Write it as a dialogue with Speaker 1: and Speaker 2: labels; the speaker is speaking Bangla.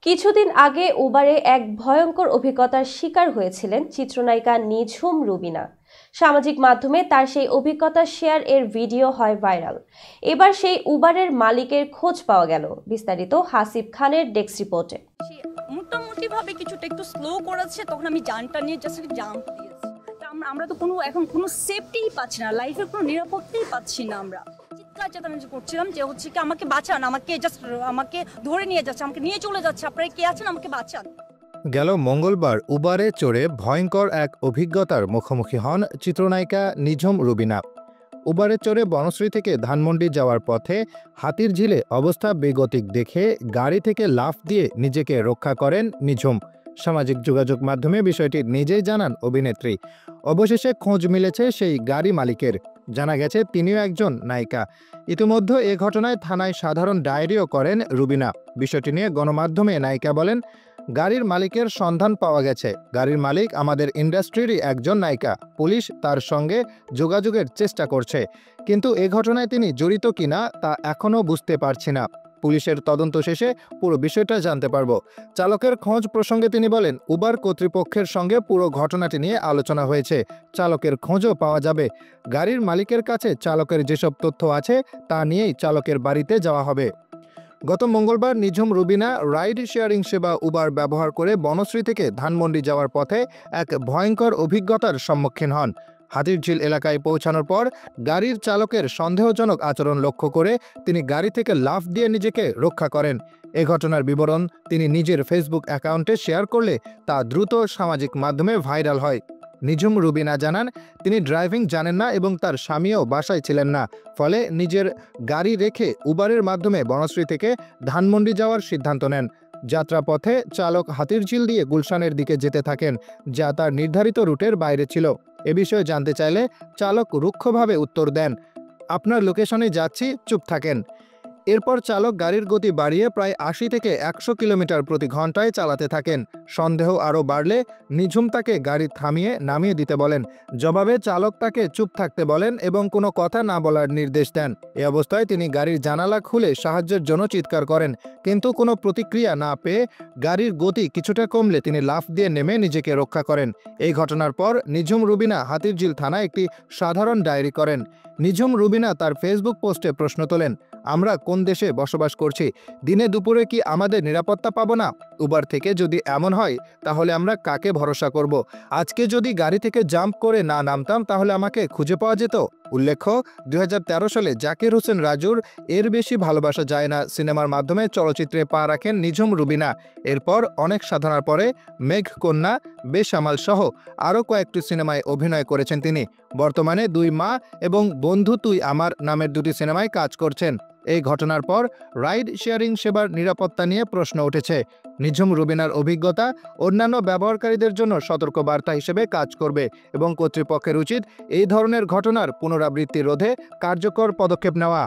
Speaker 1: কিছুদিন আগে উবারে এক ভয়ঙ্কর অভিজ্ঞতার শিকার হয়েছিলেন চিত্রনায়িকা নিঝুম রুবিনা। সামাজিক মাধ্যমে তার সেই অভিজ্ঞতা শেয়ার এর ভিডিও হয় ভাইরাল। এবার সেই উবারের মালিকের খোঁজ পাওয়া গেল। বিস্তারিত হাসিব খানের ডেস্ক রিপোর্টে।
Speaker 2: মোটামুটি ভাবে কিছুটা একটু স্লো করেছে, তখন আমি জানটা নিয়ে জাস্ট জাম্প দিয়েছি। আমরা তো এখন কোনো সেফটিই পাচ্ছি না, লাইফের কোনো নিরাপত্তাই পাচ্ছি না। আমরা চিৎকার চেঁচামেচি করছিলাম যে হচ্ছে কি আমাকে বাঁচান, আমাকে ধরে নিয়ে যাচ্ছে, আমাকে নিয়ে চলে যাচ্ছে, আপনারা কে আছেন আমাকে বাঁচান।
Speaker 3: গেল মঙ্গলবার উবারে চড়ে ভয়ঙ্কর এক অভিজ্ঞতার মুখোমুখি হন চিত্রনায়িকা নিঝুম রুবিনা। উবারে চড়ে বনশ্রী থেকে ধানমন্ডি যাওয়ার পথে হাতির ঝিলে অবস্থা বেগতিক দেখে গাড়ি থেকে লাফ দিয়ে নিজেকে রক্ষা করেন নিঝুম। সামাজিক যোগাযোগ মাধ্যমে বিষয়টি নিজেই জানান অভিনেত্রী। অবশেষে খোঁজ মিলেছে সেই গাড়ি মালিকের। জানা গেছে তিনিও একজন নায়িকা। ইতিমধ্যে এ ঘটনায় থানায় সাধারণ ডায়েরিও করেন রুবিনা। বিষয়টি নিয়ে গণমাধ্যমে নায়িকা বলেন, গাড়ির মালিকের সন্ধান পাওয়া গেছে। গাড়ির মালিক আমাদের ইন্ডাস্ট্রিরই একজন নায়িকা। পুলিশ তার সঙ্গে যোগাযোগের চেষ্টা করছে, কিন্তু এ ঘটনায় তিনি জড়িত কিনা তা এখনও বুঝতে পারছি না। পুলিশের তদন্ত শেষে পুরো বিষয়টা জানতে পারব। চালকের খোঁজ প্রসঙ্গে তিনি বলেন, উবার কর্তৃপক্ষের সঙ্গে পুরো ঘটনাটি নিয়ে আলোচনা হয়েছে। চালকের খোঁজও পাওয়া যাবে। গাড়ির মালিকের কাছে চালকের যেসব তথ্য আছে তা নিয়েই চালকের বাড়িতে যাওয়া হবে। গত মঙ্গলবার নিঝুম রুবিনা রাইড শেয়ারিং সেবা উবার ব্যবহার করে বনশ্রী থেকে ধানমন্ডি যাওয়ার পথে এক ভয়ঙ্কর অভিজ্ঞতার সম্মুখীন হন। হাতিরঝিল এলাকায় পৌঁছানোর পর গাড়ির চালকের সন্দেহজনক আচরণ লক্ষ্য করে তিনি গাড়ি থেকে লাফ দিয়ে নিজেকে রক্ষা করেন। এ ঘটনার বিবরণ তিনি নিজের ফেসবুক অ্যাকাউন্টে শেয়ার করলে তা দ্রুত সামাজিক মাধ্যমে ভাইরাল হয়। নিঝুম রুবিনা জানান, তিনি ড্রাইভিং জানেন না এবং তার স্বামীও বাসায় ছিলেন না। ফলে নিজের গাড়ি রেখে উবারের মাধ্যমে বনশ্রী থেকে ধানমন্ডি যাওয়ার সিদ্ধান্ত নেন। যাত্রাপথে চালক হাতিরঝিল দিয়ে গুলশানের দিকে যেতে থাকেন, যা তার নির্ধারিত রুটের বাইরে ছিল। এ বিষয়ে জানতে চাইলে চালক রুক্ষভাবে উত্তর দেন, আপনার লোকেশনে যাচ্ছি, চুপ থাকেন। এরপর চালক গাড়ির গতি বাড়িয়ে প্রায় ৮০ থেকে ১০০ কিলোমিটার প্রতি ঘন্টায় চালাতে থাকেন। সন্দেহ আরও বাড়লে নিঝুম তাকে গাড়ি থামিয়ে নামিয়ে দিতে বলেন। জবাবে চালক তাকে চুপ থাকতে বলেন এবং কোনো কথা না বলার নির্দেশ দেন। এ অবস্থায় তিনি গাড়ির জানালা খুলে সাহায্যের জন্য চিৎকার করেন, কিন্তু কোনো প্রতিক্রিয়া না পেয়ে গাড়ির গতি কিছুটা কমলে তিনি লাফ দিয়ে নেমে নিজেকে রক্ষা করেন। এই ঘটনার পর নিঝুম রুবিনা হাতিরঝিল থানায় একটি সাধারণ ডায়েরি করেন। নিঝুম রুবিনা তার ফেসবুক পোস্টে প্রশ্ন তোলেন, আমরা কোন দেশে বসবাস করছি? দিনে দুপুরে কি আমাদের নিরাপত্তা পাবো না? উবার থেকে যদি এমন হয় তাহলে আমরা কাকে ভরসা করব? আজকে যদি গাড়ি থেকে জাম্প করে না নামতাম তাহলে আমাকে খুঁজে পাওয়া যেত। উল্লেখ্য, ২০১৩ সালে জাকির হোসেন রাজুর এর বেশি ভালোবাসা যায় না সিনেমার মাধ্যমে চলচ্চিত্রে পা রাখেন নিঝুম রুবিনা। এরপর অনেক সাধনার পরে মেঘকন্যা, বেসামাল সহ আরও কয়েকটি সিনেমায় অভিনয় করেছেন তিনি। বর্তমানে দুই মা এবং বন্ধু তুই আমার নামের দুটি সিনেমায় কাজ করছেন। এই ঘটনার পর রাইড শেয়ারিং সেবার নিরাপত্তা নিয়ে প্রশ্ন উঠেছে। নিঝুম রুবিনার অভিজ্ঞতা অন্যান্য ব্যবহারকারীদের জন্য সতর্কবার্তা হিসেবে কাজ করবে এবং কর্তৃপক্ষের উচিত এই ধরনের ঘটনার পুনরাবৃত্তি রোধে কার্যকর পদক্ষেপ নেওয়া।